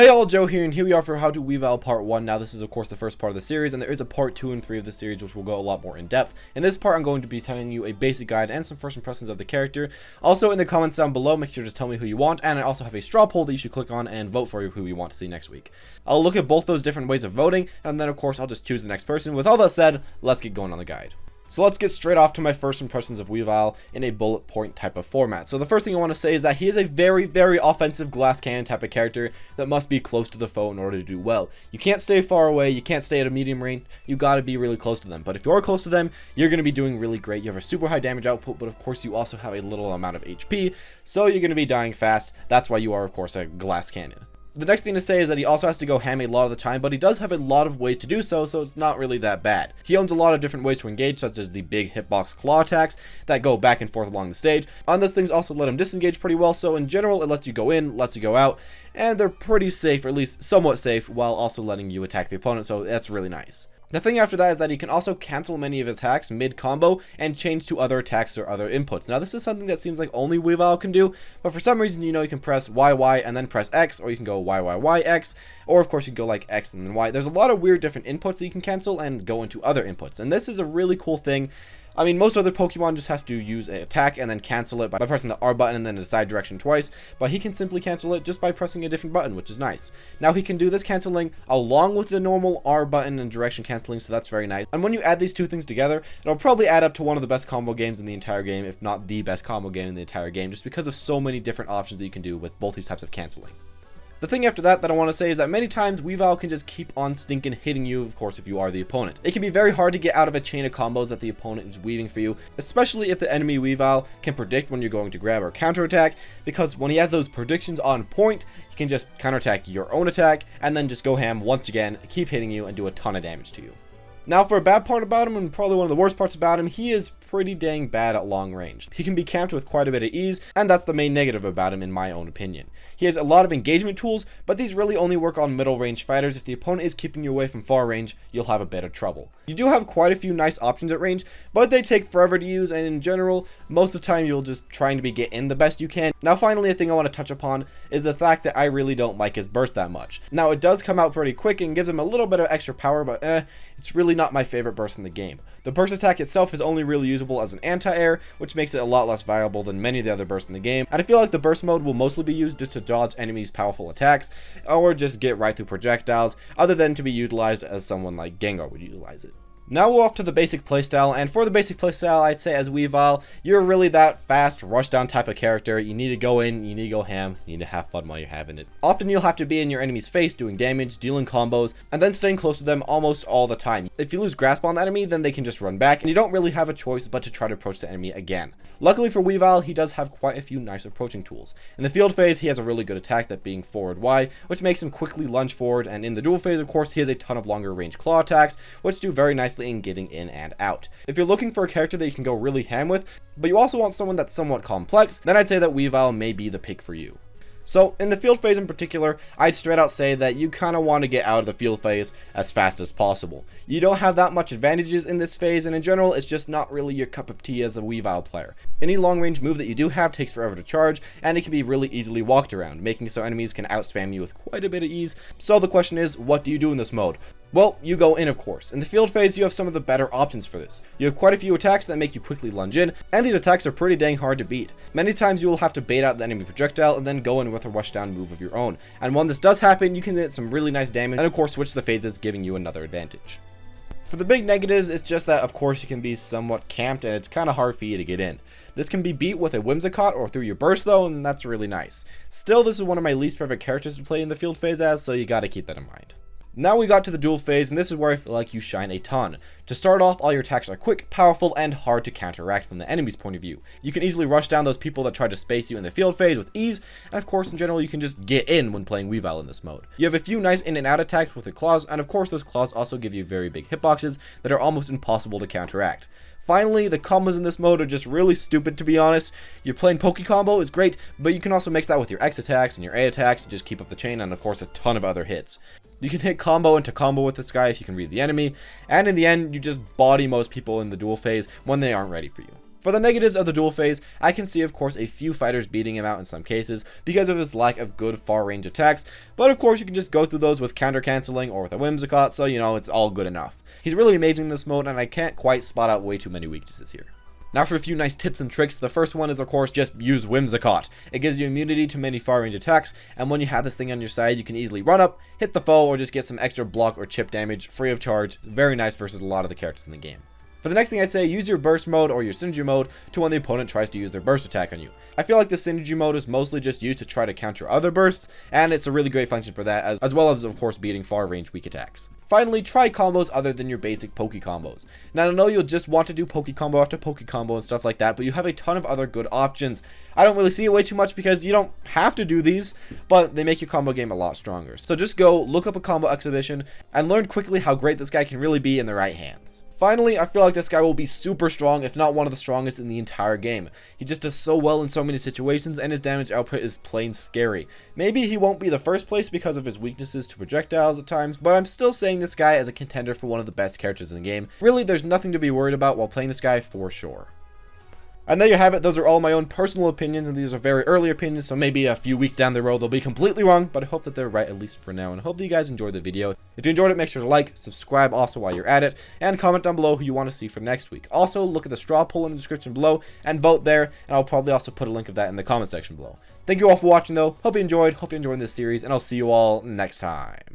Hey all, Joe here, and here we are for How to Weavile Part 1. Now this is of course the first part of the series, and there is a Part 2 and 3 of the series which will go a lot more in depth. In this part I'm going to be telling you a basic guide and some first impressions of the character. Also in the comments down below, make sure to tell me who you want, and I also have a straw poll that you should click on and vote for who you want to see next week. I'll look at both those different ways of voting, and then of course I'll just choose the next person. With all that said, let's get going on the guide. So let's get straight off to my first impressions of Weavile in a bullet point type of format. So the first thing I want to say is that he is a very, very offensive glass cannon type of character that must be close to the foe in order to do well. You can't stay far away, you can't stay at a medium range, you gotta be really close to them. But if you are close to them, you're gonna be doing really great. You have a super high damage output, but of course you also have a little amount of HP, so you're gonna be dying fast. That's why you are of course a glass cannon. The next thing to say is that he also has to go ham a lot of the time, but he does have a lot of ways to do so, so it's not really that bad. He owns a lot of different ways to engage, such as the big hitbox claw attacks that go back and forth along the stage. And those things also let him disengage pretty well, so in general it lets you go in, lets you go out, and they're pretty safe, or at least somewhat safe, while also letting you attack the opponent, so that's really nice. The thing after that is that he can also cancel many of his attacks mid-combo and change to other attacks or other inputs. Now this is something that seems like only Weavile can do, but for some reason you can press YY and then press X, or you can go YYYX, or of course you can go like X and then Y. There's a lot of weird different inputs that you can cancel and go into other inputs, and this is a really cool thing. I mean, most other Pokemon just have to use an attack and then cancel it by pressing the R button and then the side direction twice, but he can simply cancel it just by pressing a different button, which is nice. Now he can do this canceling along with the normal R button and direction canceling, so that's very nice. And when you add these two things together, it'll probably add up to one of the best combo games in the entire game, if not the best combo game in the entire game, just because of so many different options that you can do with both these types of canceling. The thing after that I want to say is that many times Weavile can just keep on stinking hitting you, of course, if you are the opponent. It can be very hard to get out of a chain of combos that the opponent is weaving for you, especially if the enemy Weavile can predict when you're going to grab or counterattack, because when he has those predictions on point, he can just counterattack your own attack, and then just go ham once again, keep hitting you, and do a ton of damage to you. Now for a bad part about him, and probably one of the worst parts about him, he is pretty dang bad at long range. He can be camped with quite a bit of ease, and that's the main negative about him in my own opinion. He has a lot of engagement tools, but these really only work on middle range fighters. If the opponent is keeping you away from far range, you'll have a bit of trouble. You do have quite a few nice options at range, but they take forever to use, and in general, most of the time you'll just trying to get in the best you can. Now finally, a thing I want to touch upon is the fact that I really don't like his burst that much. Now it does come out pretty quick and gives him a little bit of extra power, but it's really not my favorite burst in the game. The burst attack itself is only really usable as an anti-air, which makes it a lot less viable than many of the other bursts in the game, and I feel like the burst mode will mostly be used just to dodge enemies' powerful attacks, or just get right through projectiles, other than to be utilized as someone like Gengar would utilize it. Now we're off to the basic playstyle, and for the basic playstyle, I'd say as Weavile, you're really that fast, rushdown type of character. You need to go in, you need to go ham, you need to have fun while you're having it. Often you'll have to be in your enemy's face, doing damage, dealing combos, and then staying close to them almost all the time. If you lose grasp on the enemy, then they can just run back, and you don't really have a choice but to try to approach the enemy again. Luckily for Weavile, he does have quite a few nice approaching tools. In the field phase, he has a really good attack, that being forward Y, which makes him quickly lunge forward, and in the duel phase, of course, he has a ton of longer range claw attacks, which do very nicely in getting in and out. If you're looking for a character that you can go really ham with, but you also want someone that's somewhat complex, then I'd say that Weavile may be the pick for you. So in the field phase in particular, I'd straight out say that you kind of want to get out of the field phase as fast as possible. You don't have that much advantages in this phase, and in general, it's just not really your cup of tea as a Weavile player. Any long range move that you do have takes forever to charge, and it can be really easily walked around, making so enemies can outspam you with quite a bit of ease. So the question is, what do you do in this mode? Well, you go in, of course. In the field phase, you have some of the better options for this. You have quite a few attacks that make you quickly lunge in, and these attacks are pretty dang hard to beat. Many times you will have to bait out the enemy projectile and then go in with a rush down move of your own. And when this does happen, you can get some really nice damage, and of course switch the phases, giving you another advantage. For the big negatives, it's just that of course you can be somewhat camped, and it's kind of hard for you to get in. This can be beat with a Whimsicott or through your burst though, and that's really nice. Still, this is one of my least favorite characters to play in the field phase as, so you gotta keep that in mind. Now we got to the duel phase, and this is where I feel like you shine a ton. To start off, all your attacks are quick, powerful, and hard to counteract from the enemy's point of view. You can easily rush down those people that try to space you in the field phase with ease, and of course in general you can just get in when playing Weavile in this mode. You have a few nice in and out attacks with your claws, and of course those claws also give you very big hitboxes that are almost impossible to counteract. Finally, the combos in this mode are just really stupid, to be honest. Your plain Poke combo is great, but you can also mix that with your X attacks and your A attacks to just keep up the chain, and of course a ton of other hits. You can hit combo into combo with this guy if you can read the enemy, and in the end, you just body most people in the duel phase when they aren't ready for you. For the negatives of the dual phase, I can see of course a few fighters beating him out in some cases because of his lack of good far range attacks, but of course you can just go through those with counter cancelling or with a Whimsicott, so you know, it's all good enough. He's really amazing in this mode, and I can't quite spot out way too many weaknesses here. Now for a few nice tips and tricks. The first one is of course just use Whimsicott. It gives you immunity to many far range attacks, and when you have this thing on your side, you can easily run up, hit the foe, or just get some extra block or chip damage free of charge. Very nice versus a lot of the characters in the game. For the next thing I'd say, use your burst mode or your synergy mode to when the opponent tries to use their burst attack on you. I feel like the synergy mode is mostly just used to try to counter other bursts, and it's a really great function for that, as well as of course beating far range weak attacks. Finally, try combos other than your basic Poke combos. Now I know you'll just want to do Poke combo after Poke combo and stuff like that, but you have a ton of other good options. I don't really see it way too much because you don't have to do these, but they make your combo game a lot stronger. So just go look up a combo exhibition and learn quickly how great this guy can really be in the right hands. Finally, I feel like this guy will be super strong, if not one of the strongest in the entire game. He just does so well in so many situations, and his damage output is plain scary. Maybe he won't be the first place because of his weaknesses to projectiles at times, but I'm still saying this guy as a contender for one of the best characters in the game. Really, there's nothing to be worried about while playing this guy for sure. And there you have it. Those are all my own personal opinions, and these are very early opinions, so maybe a few weeks down the road they'll be completely wrong, but I hope that they're right at least for now, and I hope that you guys enjoyed the video. If you enjoyed it, make sure to like, subscribe also while you're at it, and comment down below who you want to see for next week. Also, look at the straw poll in the description below, and vote there, and I'll probably also put a link of that in the comment section below. Thank you all for watching though, hope you enjoyed this series, and I'll see you all next time.